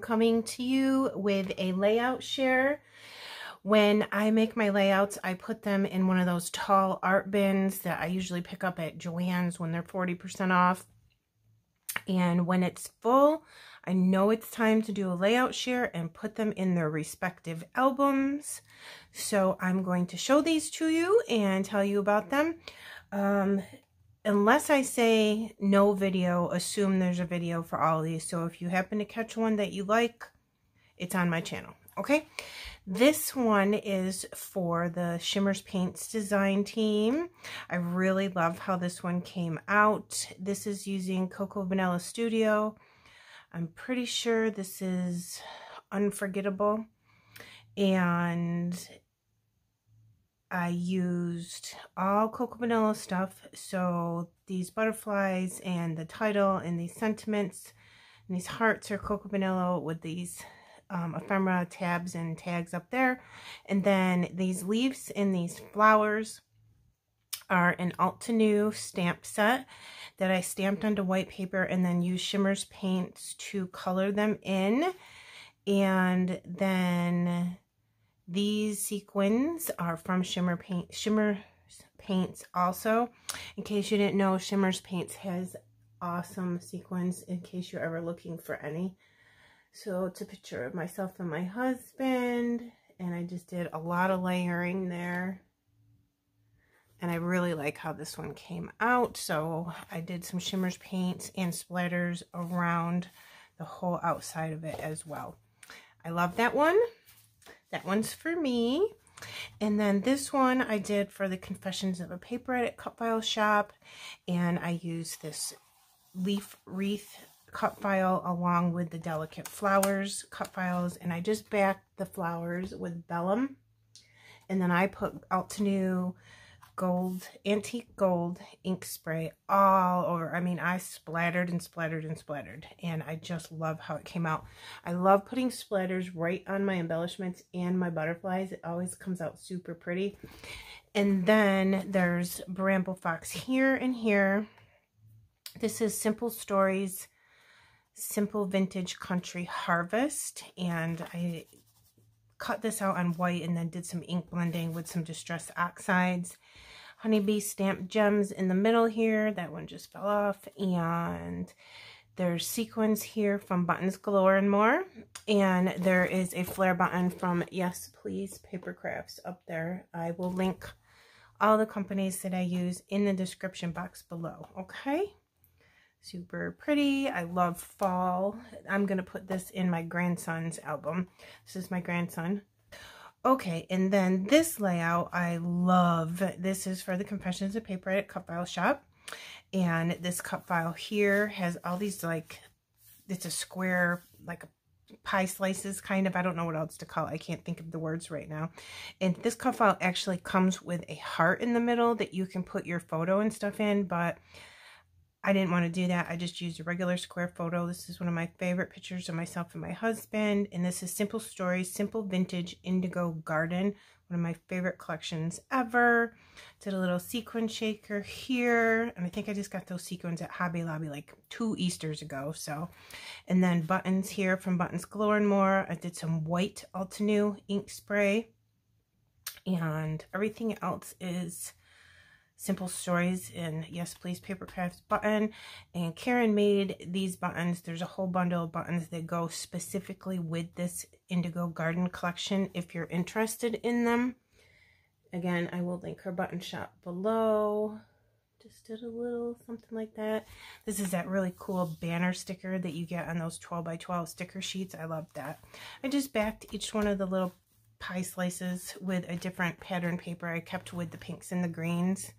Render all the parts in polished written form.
coming to you with a layout share. When I make my layouts, I put them in one of those tall art bins that I usually pick up at Joanne's when they're 40% off. And when it's full, I know it's time to do a layout share and put them in their respective albums. So I'm going to show these to you and tell you about them. Unless I say no video, assume there's a video for all of these. So if you happen to catch one that you like, it's on my channel. Okay, this one is for the Shimmers Paints design team. I really love how this one came out. This is using Cocoa Vanilla Studio. I'm pretty sure this is Unforgettable. And I used all Cocoa Vanilla stuff. So these butterflies and the title and these sentiments and these hearts are Cocoa Vanilla with these ephemera tabs and tags up there, and then these leaves and these flowers are an alt to new stamp set that I stamped onto white paper and then used Shimmers paints to color them in. And then these sequins are from Shimmers Paints also. In case you didn't know, Shimmers Paints has awesome sequins in case you're ever looking for any. So it's a picture of myself and my husband, and I just did a lot of layering there. And I really like how this one came out. So I did some Shimmers paints and splatters around the whole outside of it as well. I love that one. That one's for me. And then this one I did for the Confessions of a Paper Edit cut file shop, and I used this leaf wreath cut file along with the delicate flowers cut files, and I just backed the flowers with vellum, and then I put Altenew gold, antique gold ink spray all over. I mean, I splattered and splattered and splattered, and I just love how it came out. I love putting splatters right on my embellishments and my butterflies. It always comes out super pretty. And then there's Bramble Fox here and here. This is Simple Stories Simple Vintage Country Harvest, and I cut this out on white and then did some ink blending with some distress oxides. Honeybee stamped gems in the middle here. That one just fell off. And there's sequins here from Buttons Galore and More. And there is a flare button from Yes Please Paper Crafts up there. I will link all the companies that I use in the description box below. Okay? Super pretty. I love fall. I'm going to put this in my grandson's album. This is my grandson. Okay, and then this layout I love. This is for the Confessions of Paper Edit cut file shop. And this cut file here has all these, like, it's a square, like a pie slices kind of. I don't know what else to call it. I can't think of the words right now. And this cut file actually comes with a heart in the middle that you can put your photo and stuff in, but I didn't want to do that. I just used a regular square photo. This is one of my favorite pictures of myself and my husband. And this is Simple Stories, Simple Vintage Indigo Garden. One of my favorite collections ever. Did a little sequin shaker here. And I think I just got those sequins at Hobby Lobby like 2 Easters ago. So, and then buttons here from Buttons Galore and More. I did some white Altenew ink spray. And everything else is Simple Stories and Yes Please Paper Crafts button. And Karen made these buttons. There's a whole bundle of buttons that go specifically with this Indigo Garden collection if you're interested in them. Again, I will link her button shop below. Just did a little something like that. This is that really cool banner sticker that you get on those 12 by 12 sticker sheets. I love that. I just backed each one of the little pie slices with a different pattern paper. I kept with the pinks and the greens.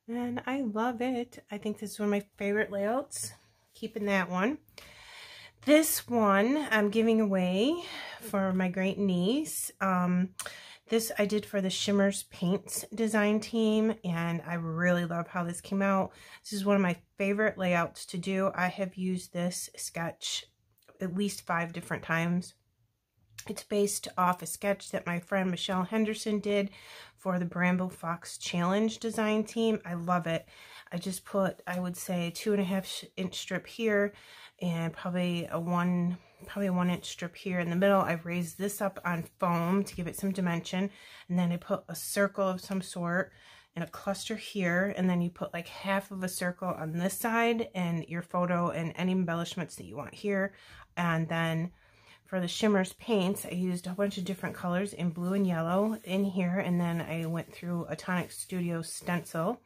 And I love it. I think this is one of my favorite layouts. Keeping that one. This one I'm giving away for my great niece. This I did for the Shimmers Paints design team, and I really love how this came out. This is one of my favorite layouts to do. I have used this sketch at least 5 different times. It's based off a sketch that my friend Michelle Henderson did for the Bramble Fox Challenge design team. I love it. I just put, I would say, a 2.5 inch strip here and probably a 1 probably a 1-inch strip here in the middle. I've raised this up on foam to give it some dimension, and then I put a circle of some sort and a cluster here, and then you put like half of a circle on this side and your photo and any embellishments that you want here. And then for the shimmers paints, I used a bunch of different colors in blue and yellow in here, and then I went through a Tonic Studio stencil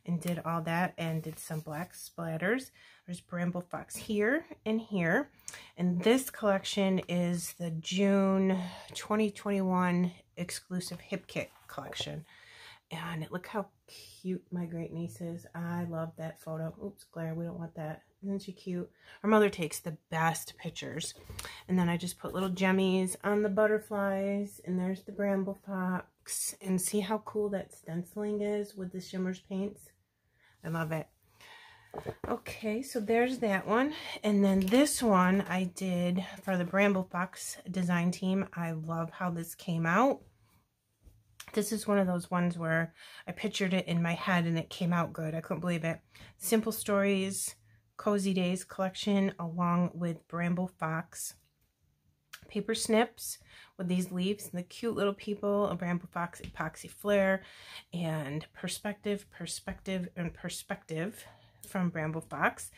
and did all that and did some black splatters. There's Bramble Fox here and here. And this collection is the June 2021 exclusive Hip Kit collection. And look how cute my great niece is. I love that photo. Oops, glare, we don't want that. Isn't she cute? Our mother takes the best pictures. And then I just put little jemmies on the butterflies. And there's the Bramble Fox. And see how cool that stenciling is with the shimmers paints? I love it. Okay, so there's that one. And then this one I did for the Bramble Fox design team. I love how this came out. This is one of those ones where I pictured it in my head and it came out good. I couldn't believe it. Simple Stories Cozy Days collection along with Bramble Fox paper snips with these leaves and the cute little people, a Bramble Fox epoxy flare, and perspective from Bramble Fox.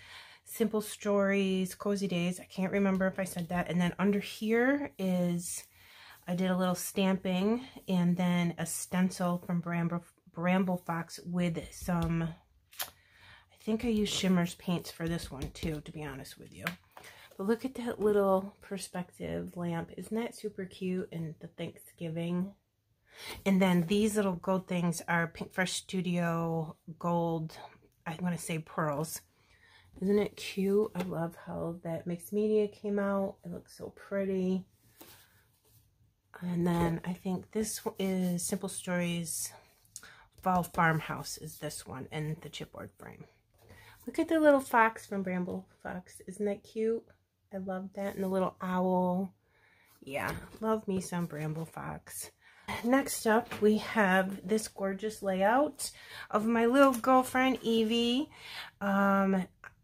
Simple Stories Cozy Days. I can't remember if I said that. And then under here is, I did a little stamping and then a stencil from Bramble Fox with some, I think I used shimmers paints for this one too, to be honest with you. But look at that little perspective lamp. Isn't that super cute? And the Thanksgiving. And then these little gold things are Pink Fresh Studio gold, I want to say pearls. Isn't it cute? I love how that mixed media came out. It looks so pretty. And then I think this is Simple Stories Fall Farmhouse is this one, and the chipboard frame. Look at the little fox from Bramble Fox. Isn't that cute? I love that. And the little owl. Yeah, love me some Bramble Fox. Next up, we have this gorgeous layout of my little girlfriend, Evie.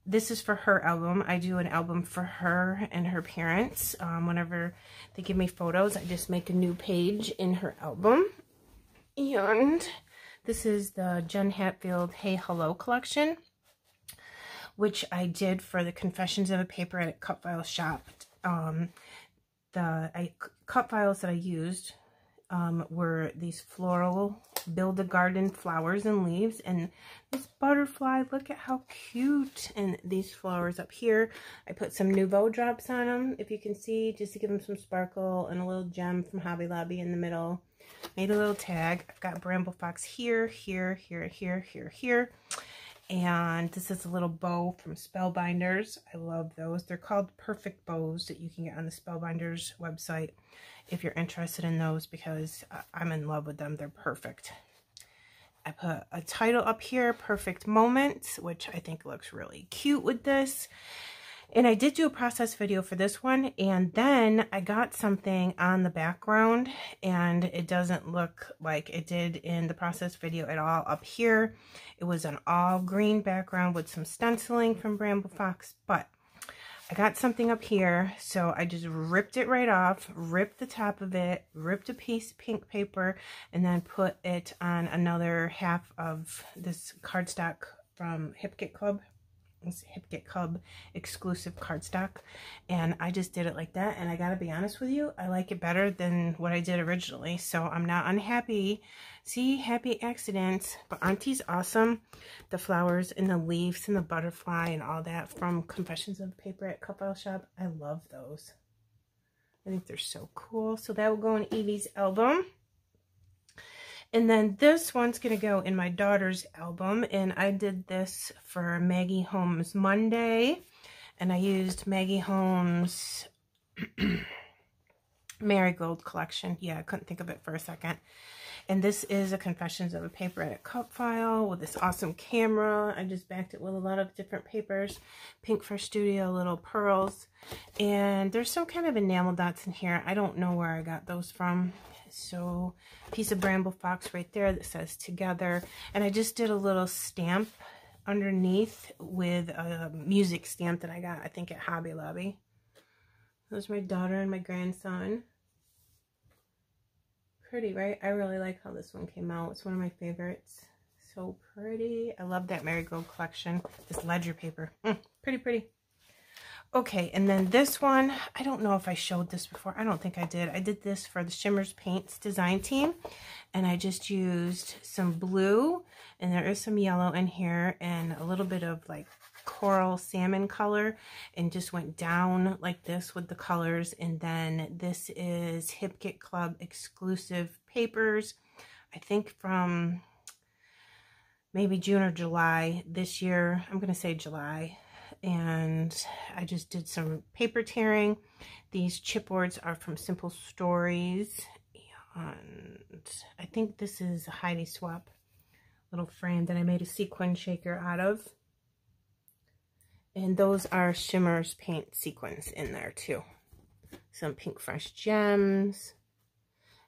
This is for her album. I do an album for her and her parents. Whenever they give me photos, I just make a new page in her album. And this is the Jen Hatfield Hey Hello collection, which I did for the Confessions of a Paper Edit cut file shop. The cut files that I used were these floral Build-A-Garden flowers and leaves, and this butterfly, look at how cute, and these flowers up here. I put some Nouveau drops on them, if you can see, just to give them some sparkle, and a little gem from Hobby Lobby in the middle. Made a little tag. I've got Bramble Fox here, here, here, here, here, here. And this is a little bow from Spellbinders. I love those. They're called Perfect Bows that you can get on the Spellbinders website if you're interested in those, because I'm in love with them. They're perfect. I put a title up here, Perfect Moments, which I think looks really cute with this. And I did do a process video for this one, and then I got something on the background, and it doesn't look like it did in the process video at all. Up here, it was an all green background with some stenciling from Bramble Fox, but I got something up here, so I just ripped it right off, ripped the top of it, ripped a piece of pink paper, and then put it on another half of this cardstock from Hip Kit Club. It's Hip Kit Club exclusive cardstock, and I just did it like that, and I gotta be honest with you, I like it better than what I did originally, so I'm not unhappy. See, happy accidents, but aren't these awesome? The flowers and the leaves and the butterfly and all that from Confessions of a Paper at Cut File Shop. I love those. I think they're so cool. So that will go in Evie's album. And then this one's going to go in my daughter's album, and I did this for Maggie Holmes Monday, and I used Maggie Holmes Marigold collection. Yeah, I couldn't think of it for a second. And this is a Confessions of a Paper Edit cut file with this awesome camera. I just backed it with a lot of different papers. Pink Fresh Studio little pearls. And there's some kind of enamel dots in here. I don't know where I got those from. So, piece of Bramble Fox right there that says Together. And I just did a little stamp underneath with a music stamp that I got, I think, at Hobby Lobby. Those are my daughter and my grandson. Pretty, right? I really like how this one came out. It's one of my favorites. So pretty. I love that Marigold collection. This ledger paper. Pretty, pretty. Okay, and then this one, I don't know if I showed this before. I don't think I did. I did this for the Shimmers Paints design team. And I just used some blue, and there is some yellow in here, and a little bit of like coral salmon color, and just went down like this with the colors. And then this is Hip Kit Club exclusive papers, I think from maybe June or July this year. I'm gonna say July. And I just did some paper tearing. These chipboards are from Simple Stories, and I think this is a Heidi Swap little frame that I made a sequin shaker out of. And those are Shimmers Paint sequins in there too. Some Pink Fresh gems.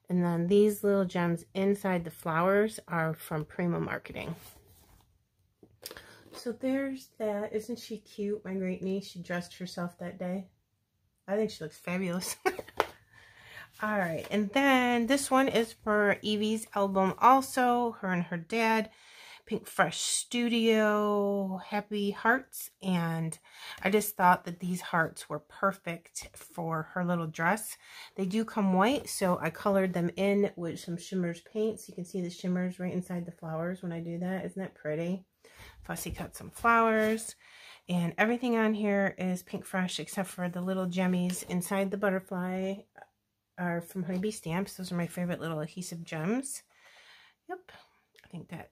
And then these little gems inside the flowers are from Prima Marketing. So there's that. Isn't she cute, my great niece? She dressed herself that day. I think she looks fabulous. All right, and then this one is for Evie's album also, her and her dad. Pink Fresh Studio Happy Hearts, and I just thought that these hearts were perfect for her little dress. They do come white, so I colored them in with some Shimmers paint, so you can see the shimmers right inside the flowers when I do that. Isn't that pretty? Fussy cut some flowers, and everything on here is Pink Fresh except for the little gemmies inside the butterfly are from Honeybee Stamps. Those are my favorite little adhesive gems. Yep, I think that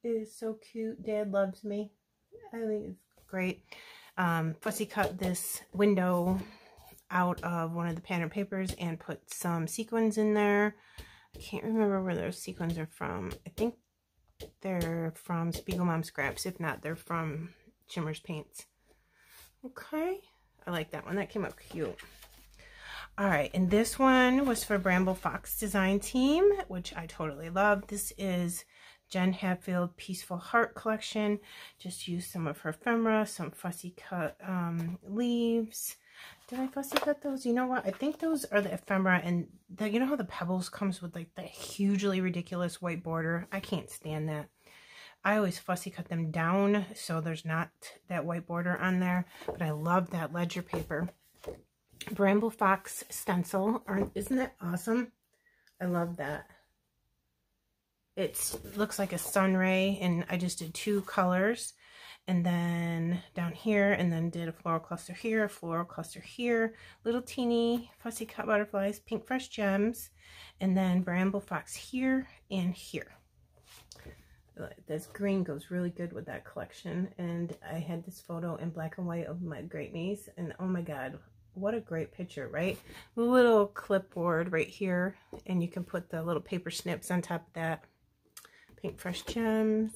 is so cute. Dad loves me. I think it's great. Fussy cut this window out of one of the pattern papers and put some sequins in there. I can't remember where those sequins are from. I think they're from Spiegel Mom Scraps. If not, they're from Shimmers Paints. Okay. I like that one. That came out cute. All right. And this one was for Bramble Fox Design Team, which I totally love. This is Jen Hatfield Peaceful Heart Collection. Just used some of her ephemera, some fussy cut leaves. Did I fussy cut those? You know what? I think those are the ephemera, and you know how the pebbles comes with like the hugely ridiculous white border? I can't stand that. I always fussy cut them down so there's not that white border on there, but I love that ledger paper. Bramble Fox stencil. Isn't that awesome? I love that. It looks like a sun ray, and I just did 2 colors, and then down here, and then did a floral cluster here, a floral cluster here, little teeny fussy cut butterflies, Pink Fresh gems, and then Bramble Fox here and here. This green goes really good with that collection, and I had this photo in black and white of my great niece, and oh my god, what a great picture, right? A little clipboard right here, and you can put the little paper snips on top of that. Pink Fresh gems.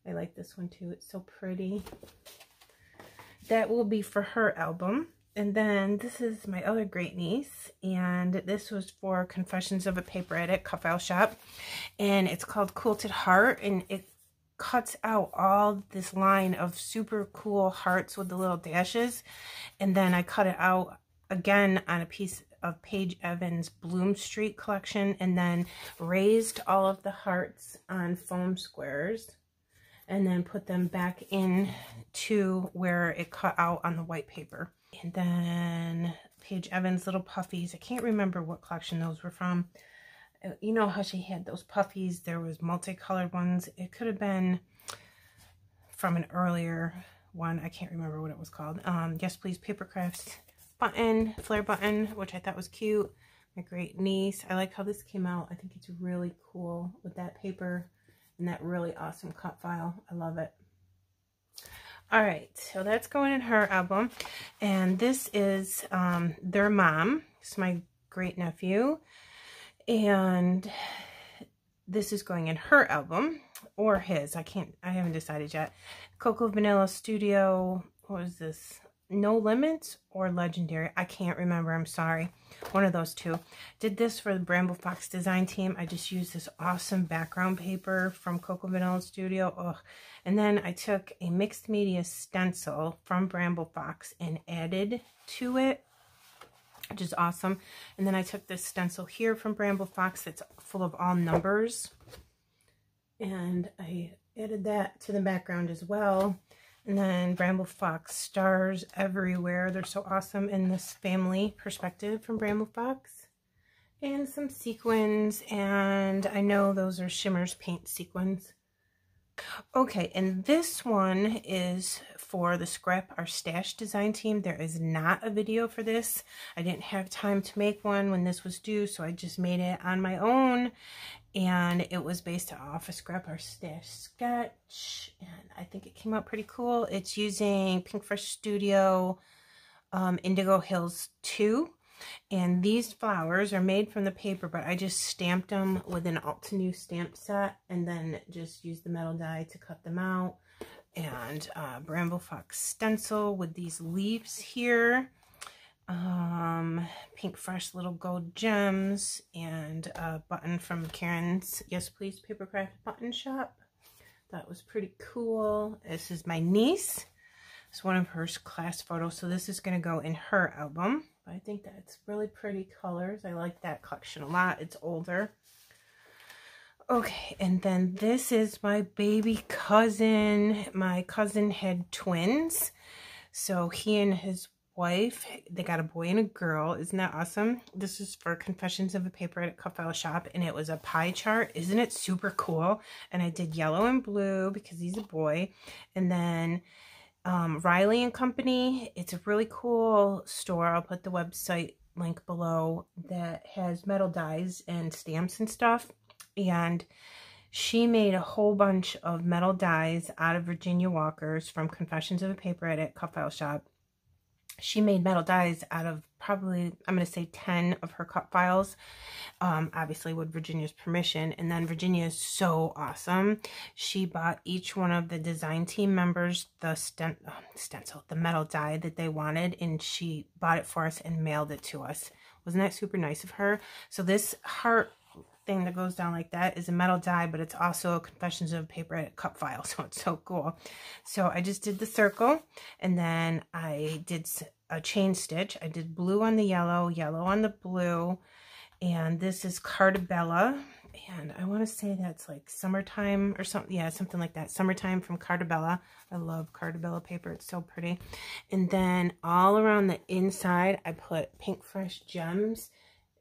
I like this one too. It's so pretty. That will be for her album. And then this is my other great niece, and this was for Confessions of a Paper Addict cut file shop, and it's called Quilted Heart, and it cuts out all this line of super cool hearts with the little dashes, and then I cut it out again on a piece of Paige Evans Bloom Street collection, and then raised all of the hearts on foam squares, and then put them back in to where it cut out on the white paper. And then Paige Evans little puffies. I can't remember what collection those were from. You know how she had those puffies? There was multicolored ones. It could have been from an earlier one. I can't remember what it was called. Yes Please Paper Crafts button, flare button, which I thought was cute. My great niece. I like how this came out. I think it's really cool with that paper and that really awesome cut file. I love it. All right, so that's going in her album, and this is their mom. It's my great nephew, and this is going in her album or his. I haven't decided yet. Cocoa Vanilla Studio. What was this? No Limits or Legendary? I can't remember. I'm sorry. One of those two. Did this for the Bramble Fox design team. I just used this awesome background paper from Cocoa Vanilla Studio. Ugh. And then I took a mixed media stencil from Bramble Fox and added to it which is awesome. And then I took this stencil here from Bramble Fox that's full of all numbers, and I added that to the background as well. And then Bramble Fox stars everywhere. They're so awesome in this family perspective from Bramble Fox. And some sequins, and I know those are Shimmer's paint sequins. Okay, and this one is for the Scrap Our Stash design team. There is not a video for this. I didn't have time to make one when this was due, so I just made it on my own. And it was based off a Scrap Our Stash sketch, and I think it came out pretty cool. It's using Pink Fresh Studio Indigo Hills 2. And these flowers are made from the paper, but I just stamped them with an Altenew stamp set and then just used the metal die to cut them out. And Bramble Fox stencil with these leaves here. Pink Fresh little gold gems, and a button from Karen's Yes Please Papercraft button shop. That was pretty cool. This is my niece. It's one of her class photos, so this is going to go in her album. I think that's really pretty colors. I like that collection a lot. It's older. Okay, and then this is my baby cousin. My cousin had twins. So he and his wife, they got a boy and a girl. Isn't that awesome? This is for Confessions of a Paper at Cut File Shop, and it was a pie chart. Isn't it super cool? And I did yellow and blue because he's a boy. And then Riley and Company, it's a really cool store. I'll put the website link below, that has metal dies and stamps and stuff. And she made a whole bunch of metal dies out of Virginia Walkers from Confessions of a Paper at Cut File Shop. She made metal dies out of probably, I'm going to say 10 of her cut files, obviously with Virginia's permission. And then Virginia is so awesome. She bought each one of the design team members the stencil, the metal die that they wanted, and she bought it for us and mailed it to us. Wasn't that super nice of her? So this heart thing that goes down like that is a metal die, but it's also a Confessions of Paper at Cut File, so it's so cool. So I just did the circle, and then I did a chain stitch. I did blue on the yellow, yellow on the blue, and this is Cartabella, and I want to say that's like summertime or something. Yeah, something like that. Summertime from Cartabella. I love Cartabella paper. It's so pretty. And then all around the inside, I put Pink Fresh gems.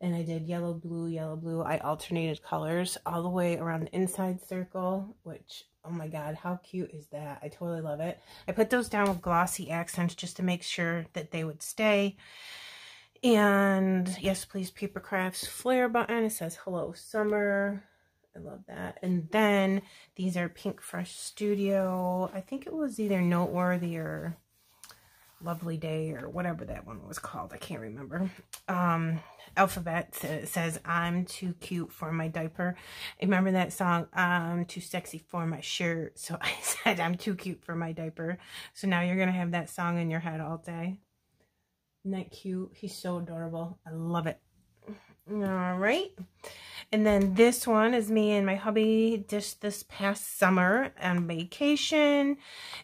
And I did yellow, blue, yellow, blue. I alternated colors all the way around the inside circle, which, oh my God, how cute is that? I totally love it. I put those down with glossy accents just to make sure that they would stay. And Yes Please Papercraft's flare button. It says Hello Summer. I love that. And then these are Pink Fresh Studio. I think it was either Noteworthy or Lovely Day or whatever that one was called. I can't remember. Alphabet says I'm too cute for my diaper. Remember that song, I'm too sexy for my shirt? So I said I'm too cute for my diaper. So now you're gonna have that song in your head all day. Isn't that cute? He's so adorable. I love it. All right. And then this one is me and my hubby just this past summer on vacation.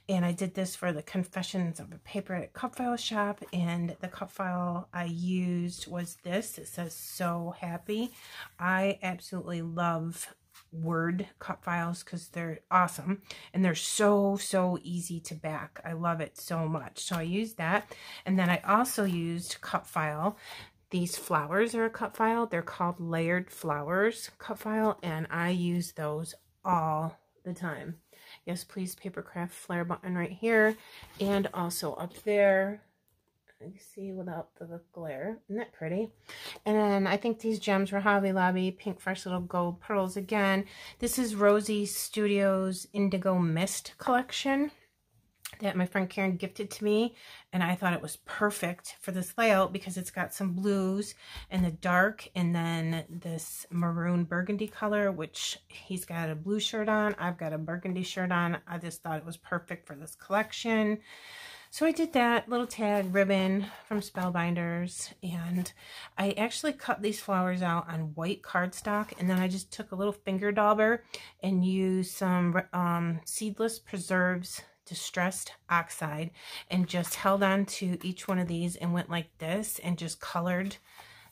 And I did this for the Confessions of a Paper at Cut File Shop. And the cut file I used was this. It says So Happy. I absolutely love Word cut files because they're awesome. And they're so easy to back. I love it so much. So I used that. And then I also used cut file. These flowers are a cut file. They're called Layered Flowers cut file, and I use those all the time. Yes Please Papercraft flare button right here, and also up there. You see without the glare. Isn't that pretty? And then I think these gems were Hobby Lobby. Pink Fresh Little Gold Pearls again. This is Rosie Studios Indigo Mist collection that my friend Karen gifted to me, and I thought it was perfect for this layout because it's got some blues and the dark, and then this maroon burgundy color, which he's got a blue shirt on, I've got a burgundy shirt on. I just thought it was perfect for this collection. So I did that little tag ribbon from Spellbinders, and I actually cut these flowers out on white cardstock, and then I just took a little finger dauber and used some seedless preserves Distressed Oxide and just held on to each one of these and went like this and just colored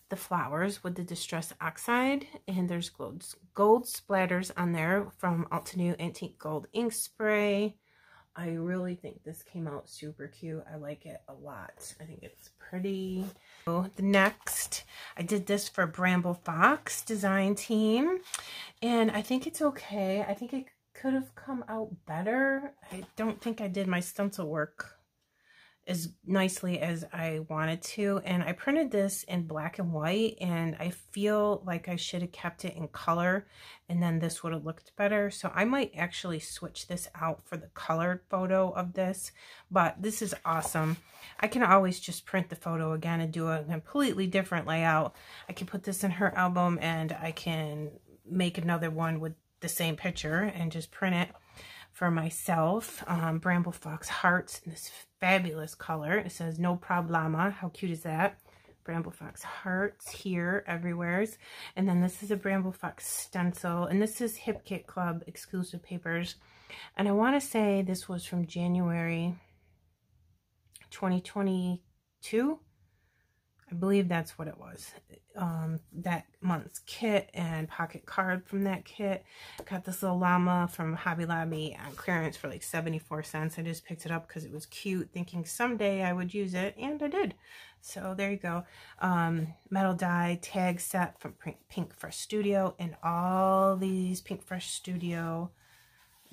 the flowers with the Distressed Oxide. And there's gold splatters on there from Altenew Antique Gold ink spray. I really think this came out super cute. I like it a lot. I think it's pretty. So the next, I did this for Bramble Fox design team, and I think it's okay. I think it could have come out better. I don't think I did my stencil work as nicely as I wanted to, and I printed this in black and white, and I feel like I should have kept it in color, and then this would have looked better. So I might actually switch this out for the colored photo of this, but this is awesome. I can always just print the photo again and do a completely different layout. I can put this in her album, and I can make another one with the same picture and just print it for myself. Bramble Fox hearts in this fabulous color. It says no problema. How cute is that? Bramble Fox hearts here everywheres. And then this is a Bramble Fox stencil, and this is Hip Kit Club exclusive papers. And I want to say this was from January 2022. I believe that's what it was. That month's kit and pocket card from that kit. Got this little llama from Hobby Lobby on clearance for like 74 cents. I just picked it up because it was cute, thinking someday I would use it, and I did. So there you go. Metal die tag set from Pink Fresh Studio, and all these Pink Fresh Studio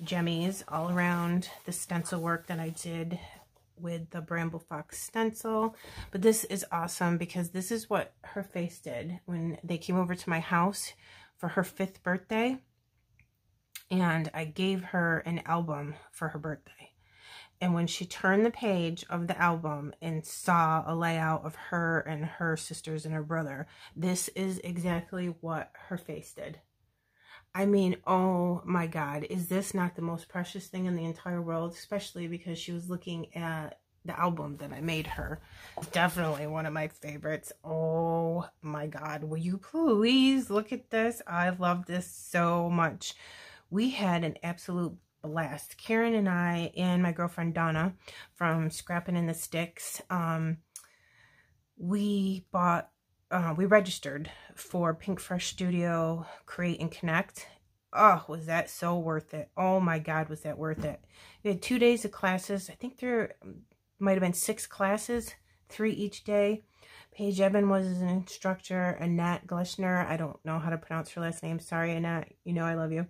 jemmies all around the stencil work that I did with the Bramble Fox stencil. But this is awesome because this is what her face did when they came over to my house for her 5th birthday, and I gave her an album for her birthday. And when she turned the page of the album and saw a layout of her and her sisters and her brother, this is exactly what her face did. I mean, oh my God, is this not the most precious thing in the entire world? Especially because she was looking at the album that I made her. It's definitely one of my favorites. Oh my God, will you please look at this? I love this so much. We had an absolute blast. Karen and I and my girlfriend Donna from Scrapping in the Sticks, we registered for Pink Fresh Studio Create and Connect. Oh, was that so worth it? Oh my God, was that worth it? We had 2 days of classes. I think there might have been 6 classes, 3 each day. Paige Evan was an instructor. Annette Gleschner, I don't know how to pronounce her last name. Sorry, Annette. You know I love you.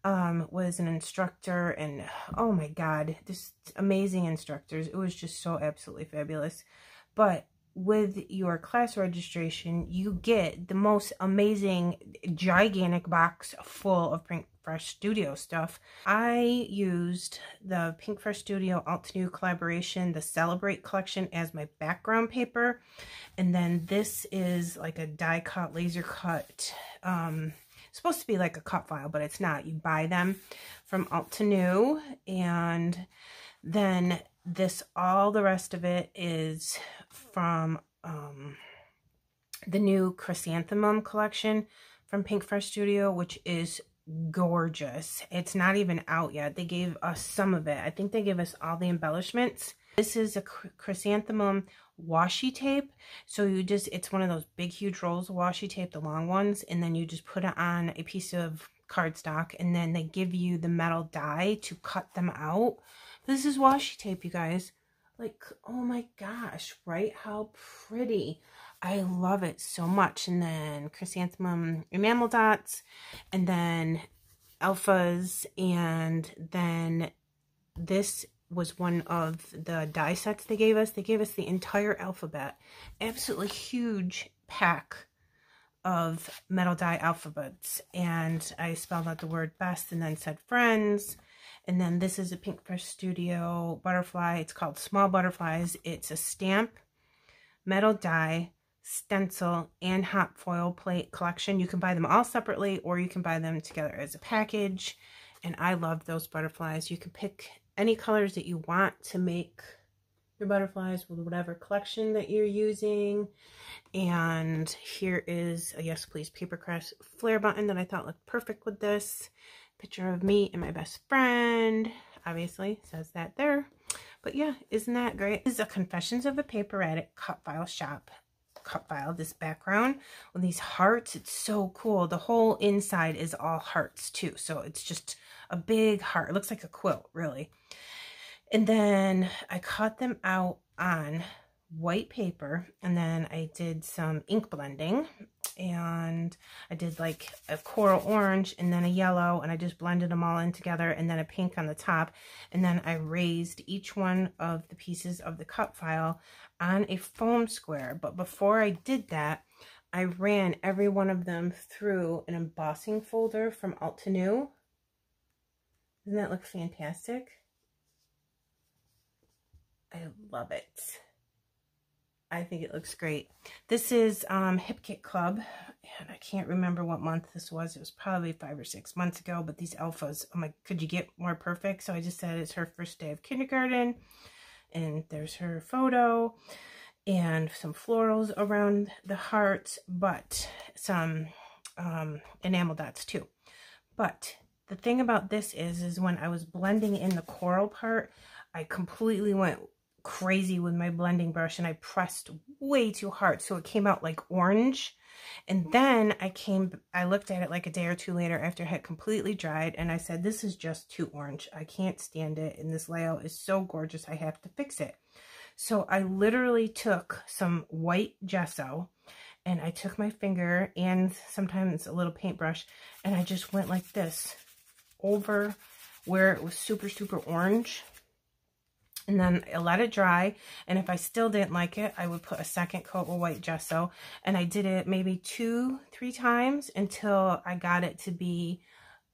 Was an instructor, and oh my God, just amazing instructors. It was just so absolutely fabulous. But with your class registration, you get the most amazing, gigantic box full of Pink Fresh Studio stuff. I used the Pink Fresh Studio Altenew collaboration, the Celebrate collection, as my background paper. And then this is like a die cut, laser cut, supposed to be like a cut file, but it's not. You buy them from Altenew, and then this, all the rest of it is from the new Chrysanthemum collection from Pink Fresh Studio, which is gorgeous. It's not even out yet. They gave us some of it. I think they gave us all the embellishments. This is a Chrysanthemum washi tape. So you just, it's one of those big huge rolls of washi tape, the long ones, and then you just put it on a piece of cardstock, and then they give you the metal die to cut them out. This is washi tape, you guys. Like, oh my gosh, right? How pretty. I love it so much. And then Chrysanthemum enamel dots, and then alphas, and then this was one of the die sets they gave us. They gave us the entire alphabet. Absolutely huge pack of metal die alphabets. And I spelled out the word best and then said friends. And then this is a Pink Fresh Studio butterfly. It's called Small Butterflies. It's a stamp, metal die, stencil, and hot foil plate collection. You can buy them all separately, or you can buy them together as a package. And I love those butterflies. You can pick any colors that you want to make your butterflies with whatever collection that you're using. And here is a Yes Please Papercraft flare button that I thought looked perfect with this. Picture of me and my best friend. obviously says that there. But yeah, isn't that great? This is a Confessions of a Paper Addict cut file shop cut file. This background with these hearts, it's so cool. The whole inside is all hearts too, so it's just a big heart. It looks like a quilt, really. And then I cut them out on white paper, and then I did some ink blending, and I did like a coral orange and then a yellow, and I just blended them all in together, and then a pink on the top, and then I raised each one of the pieces of the cut file on a foam square. But before I did that, I ran every one of them through an embossing folder from Alt to New. Doesn't that look fantastic? I love it. I think it looks great. This is Hip Kit Club, and I can't remember what month this was. It was probably 5 or 6 months ago, but these alphas, I'm like, could you get more perfect? So I just said it's her first day of kindergarten, and there's her photo, and some florals around the hearts, but some enamel dots too. But the thing about this is when I was blending in the coral part, I completely went crazy with my blending brush, and I pressed way too hard, so it came out like orange. And then I looked at it like a day or two later after it had completely dried, and I said, this is just too orange. I can't stand it, and this layout is so gorgeous, I have to fix it. So I literally took some white gesso, and I took my finger and sometimes a little paintbrush, and I just went like this over where it was super, super orange. And then I let it dry, and if I still didn't like it, I would put a second coat of white gesso, and I did it maybe 2-3 times until I got it to be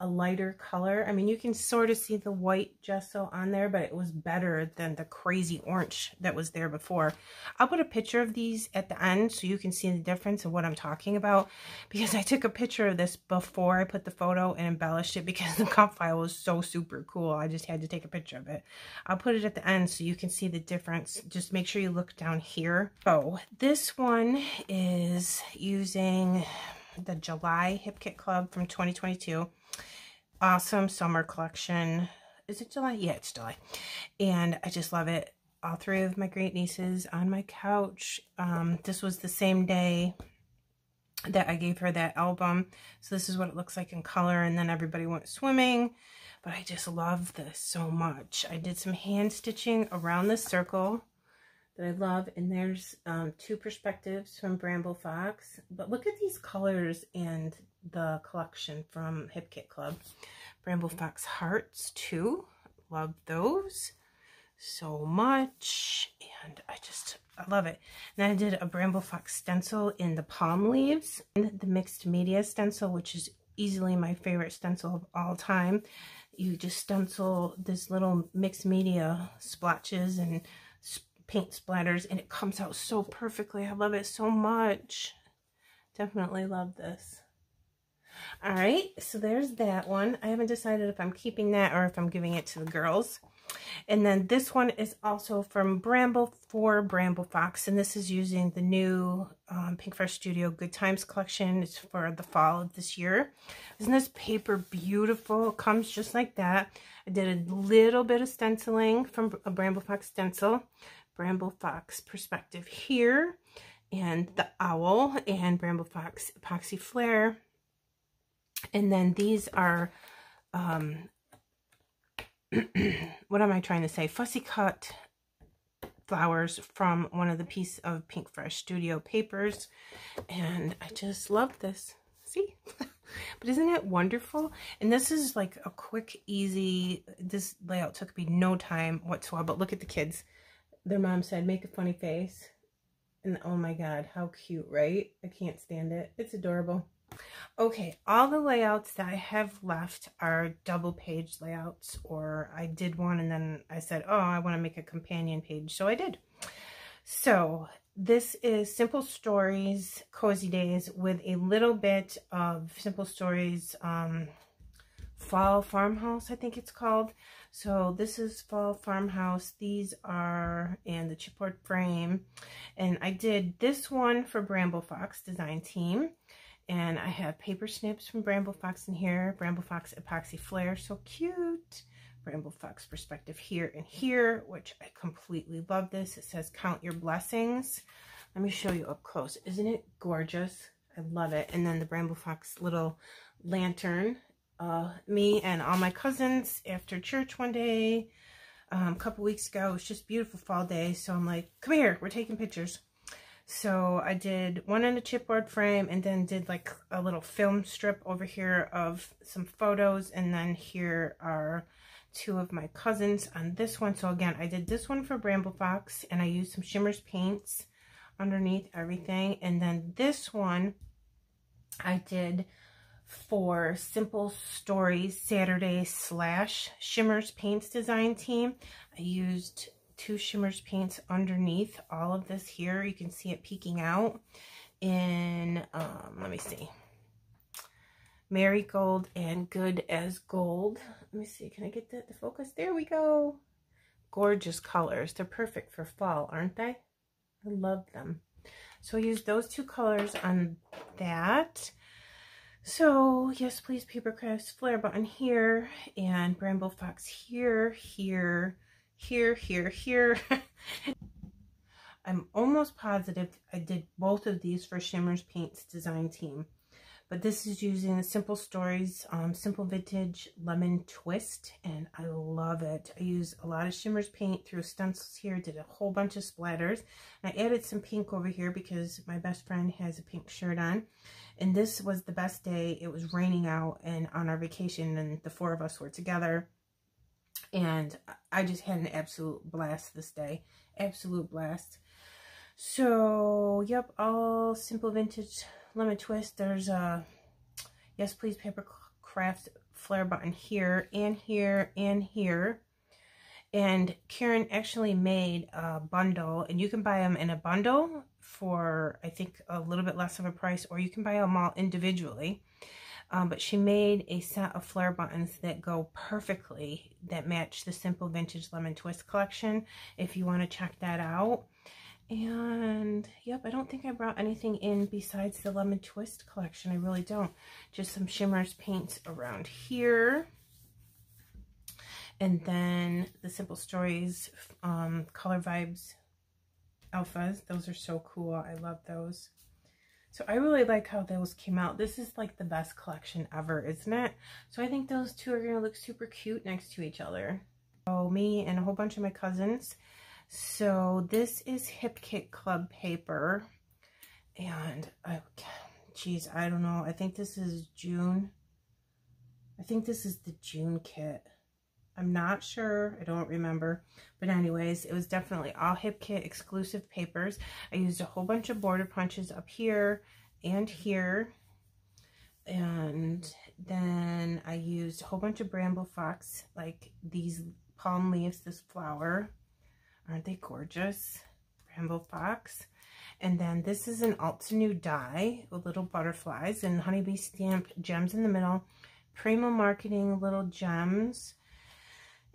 a lighter color. I mean, you can sort of see the white gesso on there, but it was better than the crazy orange that was there before. I'll put a picture of these at the end so you can see the difference of what I'm talking about, because I took a picture of this before I put the photo and embellished it because the cut file was so super cool. I just had to take a picture of it. I'll put it at the end so you can see the difference. Just make sure you look down here. Oh, this one is using the July Hip Kit Club from 2022. Awesome summer collection. Is it July? Yeah, it's July. And I just love it. All 3 of my great nieces on my couch. This was the same day that I gave her that album. So this is what it looks like in color. And then everybody went swimming. But I just love this so much. I did some hand stitching around this circle that I love. And there's 2 perspectives from Bramble Fox. But look at these colors and the collection from Hip Kit Club. Bramble Fox hearts too. Love those so much. And I love it. And then I did a Bramble Fox stencil in the palm leaves. And the mixed media stencil, which is easily my favorite stencil of all time. You just stencil this little mixed media splotches and paint splatters, and it comes out so perfectly. I love it so much. Definitely love this. All right, so there's that one. I haven't decided if I'm keeping that or if I'm giving it to the girls. And then this one is also from Bramble for Bramble Fox, and this is using the new Pink Fresh Studio Good Times collection. It's for the fall of this year. Isn't this paper beautiful? It comes just like that. I did a little bit of stenciling from a Bramble Fox stencil. Bramble Fox perspective here, and the owl, and Bramble Fox epoxy flare. And then these are, what am I trying to say? Fussy cut flowers from one of the piece of Pink Fresh Studio papers. And I just love this. See? But isn't it wonderful? And this is like a quick, easy, this layout took me no time whatsoever. But look at the kids. Their mom said, make a funny face. And oh my God, how cute, right? I can't stand it. It's adorable. Okay, all the layouts that I have left are double page layouts, or I did one and then I said, oh, I want to make a companion page, so I did. So this is Simple Stories Cozy Days with a little bit of Simple Stories Fall Farmhouse, I think it's called. So this is Fall Farmhouse. These are in the chipboard frame, and I did this one for Bramble Fox Design Team. And I have paper snips from Bramble Fox in here. Bramble Fox epoxy flare, so cute. Bramble Fox perspective here and here, which I completely love this. It says count your blessings. Let me show you up close. Isn't it gorgeous? I love it. And then the Bramble Fox little lantern. Me and all my cousins after church one day, a couple weeks ago. It was just beautiful fall day. So I'm like, come here, we're taking pictures. So I did one in a chipboard frame and then did like a little film strip over here of some photos. And then here are two of my cousins on this one. So again, I did this one for Bramble Fox and I used some Shimmers paints underneath everything. And then this one I did for Simple Stories Saturday / Shimmers Paints design team. I used 2 Shimmers paints underneath all of this here. You can see it peeking out in, let me see, Marigold and Good as Gold. Let me see, can I get that to focus? There we go. Gorgeous colors. They're perfect for fall, aren't they? I love them. So I used those 2 colors on that. So, yes, please, Paper Crafts flare button here, and Bramble Fox here, here, here, here, here. I'm almost positive I did both of these for Shimmers Paints design team. But this is using the Simple Stories Simple Vintage Lemon Twist, and I love it. I use a lot of Shimmers paint through stencils here, did a whole bunch of splatters. I added some pink over here because my best friend has a pink shirt on. And this was the best day. It was raining out and on our vacation, and the 4 of us were together. And I just had an absolute blast this day. Absolute blast. So, yep, all Simple Vintage Lemon Twist. There's a Yes Please Paper Crafts flare button here and here and here. And Karen actually made a bundle, and you can buy them in a bundle for, I think, a little bit less of a price, or you can buy them all individually. But she made a set of flare buttons that go perfectly, that match the Simple Vintage Lemon Twist collection, if you want to check that out. And, yep, I don't think I brought anything in besides the Lemon Twist collection. I really don't. Just some Shimmers paints around here. And then the Simple Stories Color Vibes Alphas. Those are so cool. I love those. So I really like how those came out. This is like the best collection ever, isn't it? So I think those 2 are going to look super cute next to each other. So me and a whole bunch of my cousins. So this is Hip Kit Club paper. And, geez, I don't know. I think this is June. I think this is the June kit. I'm not sure. I don't remember. But anyways, it was definitely all Hip Kit exclusive papers. I used a whole bunch of border punches up here and here. And then I used a whole bunch of Bramble Fox, like these palm leaves, this flower. Aren't they gorgeous? Bramble Fox. And then this is an Altenew die with little butterflies and honeybee stamped gems in the middle. Primo Marketing little gems.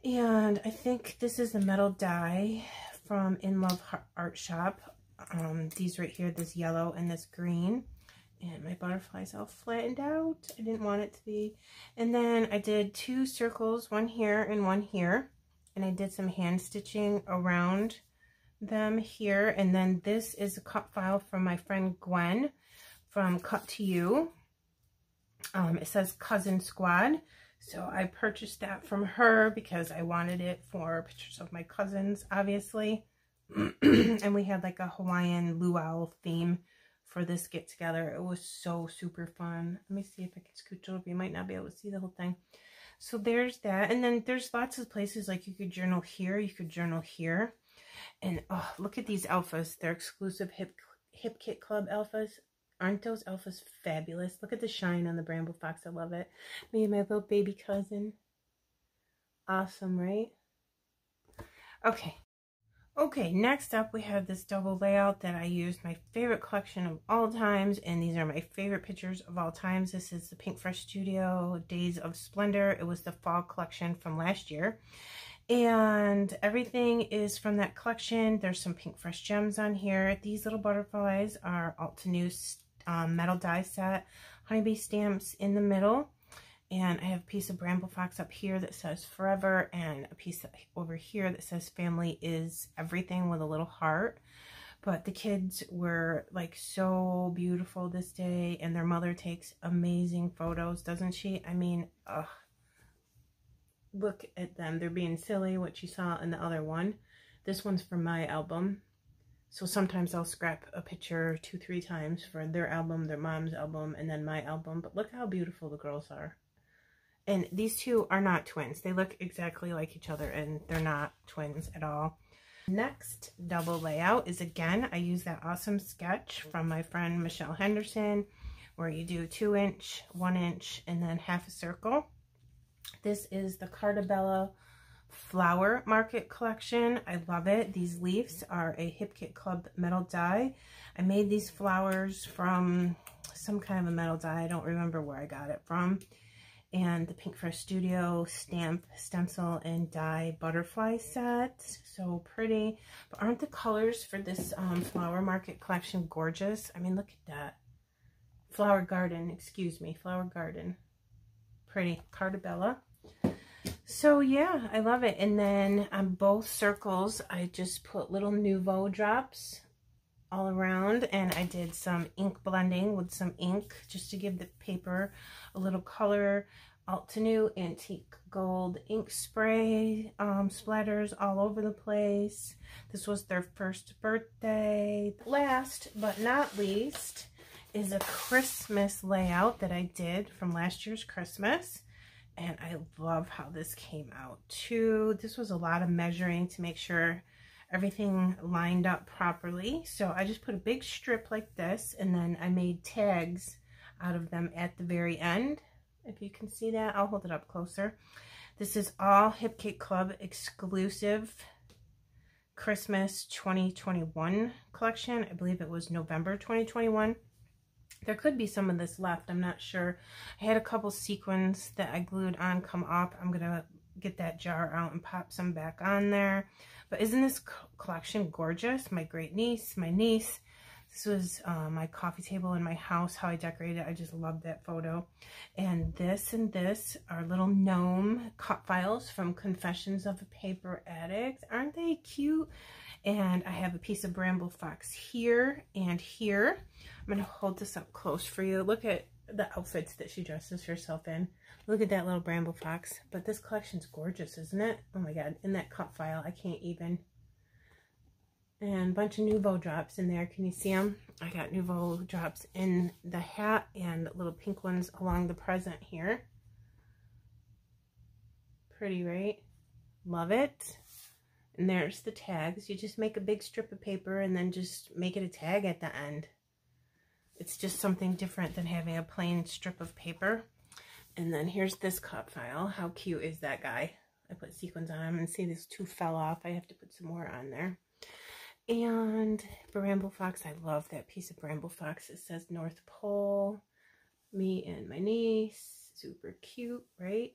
And I think this is a metal die from In Love Art Shop. These right here, this yellow and this green. And my butterfly's all flattened out. I didn't want it to be. And then I did 2 circles, one here and one here. And I did some hand stitching around them here. And then this is a cut file from my friend Gwen from Cut to You. It says Cousin Squad. So I purchased that from her because I wanted it for pictures of my cousins, obviously. And we had like a Hawaiian luau theme for this get together. It was so super fun. Let me see if I can scooch over. You might not be able to see the whole thing. So there's that. And then there's lots of places like you could journal here. You could journal here. And oh, look at these alphas. They're exclusive Hip Kit Club alphas. Aren't those alphas fabulous? Look at the shine on the Bramble Fox. I love it. Me and my little baby cousin. Awesome, right? Okay. Okay, next up we have this double layout that I used, my favorite collection of all times, and these are my favorite pictures of all times. This is the Pink Fresh Studio Days of Splendor. It was the fall collection from last year. And everything is from that collection. There's some Pink Fresh gems on here. These little butterflies are Altenew metal die set, honeybee stamps in the middle. And I have a piece of Bramble Fox up here that says forever, and a piece over here that says family is everything with a little heart. But the kids were like so beautiful this day, and their mother takes amazing photos, doesn't she? I mean, ugh. Look at them. They're being silly, what you saw in the other one. This one's for my album. So sometimes I'll scrap a picture 2-3 times for their album, their mom's album, and then my album. But look how beautiful the girls are. And these two are not twins. They look exactly like each other, and they're not twins at all. Next double layout is, again, I use that awesome sketch from my friend Michelle Henderson, where you do 2-inch, 1-inch, and then half a circle. This is the Cartabella Flower Market collection. I love it. These leaves are a Hip Kit Club metal die. I made these flowers from some kind of a metal die. I don't remember where I got it from. And the Pink Fresh Studio stamp, stencil, and die butterfly set. So pretty. But aren't the colors for this Flower Market collection gorgeous? I mean, look at that. Flower Garden, excuse me. Flower Garden. Pretty. Cartabella. So yeah, I love it. And then on both circles, I just put little Nouveau drops all around, and I did some ink blending with some ink just to give the paper a little color. Altenew Antique Gold ink spray splatters all over the place. This was their first birthday. Last but not least is a Christmas layout that I did from last year's Christmas. And I love how this came out too. This was a lot of measuring to make sure everything lined up properly. So I just put a big strip like this, and then I made tags out of them at the very end. If you can see that, I'll hold it up closer. This is all Hip Kit Club exclusive Christmas 2021 collection. I believe it was November 2021. There could be some of this left, I'm not sure. I had a couple sequins that I glued on come off. I'm gonna get that jar out and pop some back on there. But isn't this collection gorgeous? My great niece, my niece. This was my coffee table in my house, how I decorated it. I just love that photo. And this are little gnome cut files from Confessions of a Paper Addict. Aren't they cute? And I have a piece of Bramble Fox here and here. I'm going to hold this up close for you. Look at the outfits that she dresses herself in. Look at that little Bramble Fox. But this collection's gorgeous, isn't it? Oh my god, in that cut file, I can't even. And a bunch of Nouveau drops in there. Can you see them? I got Nouveau drops in the hat and little pink ones along the present here. Pretty, right? Love it. And there's the tags. You just make a big strip of paper and then just make it a tag at the end. It's just something different than having a plain strip of paper. And then here's this cut file. How cute is that guy? I put sequins on him, and see these two fell off. I have to put some more on there. And Bramble Fox. I love that piece of Bramble Fox. It says North Pole. Me and my niece. Super cute, right?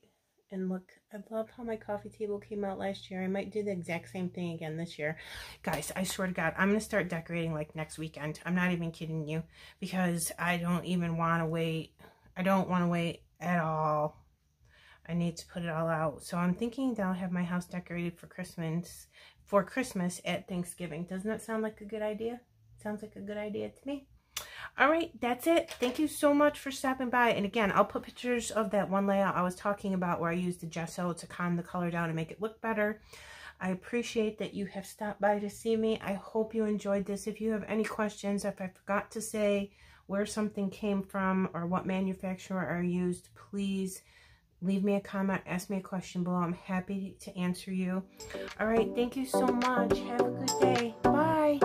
And look, I love how my coffee table came out last year. I might do the exact same thing again this year. Guys, I swear to God, I'm going to start decorating like next weekend. I'm not even kidding you, because I don't even want to wait. I don't want to wait at all. I need to put it all out. So I'm thinking that I'll have my house decorated for Christmas at Thanksgiving. Doesn't that sound like a good idea? Sounds like a good idea to me. All right, that's it. Thank you so much for stopping by. And again, I'll put pictures of that one layout I was talking about where I used the gesso to calm the color down and make it look better. I appreciate that you have stopped by to see me. I hope you enjoyed this. If you have any questions, if I forgot to say where something came from or what manufacturer I used, please leave me a comment, ask me a question below. I'm happy to answer you. All right, thank you so much. Have a good day. Bye.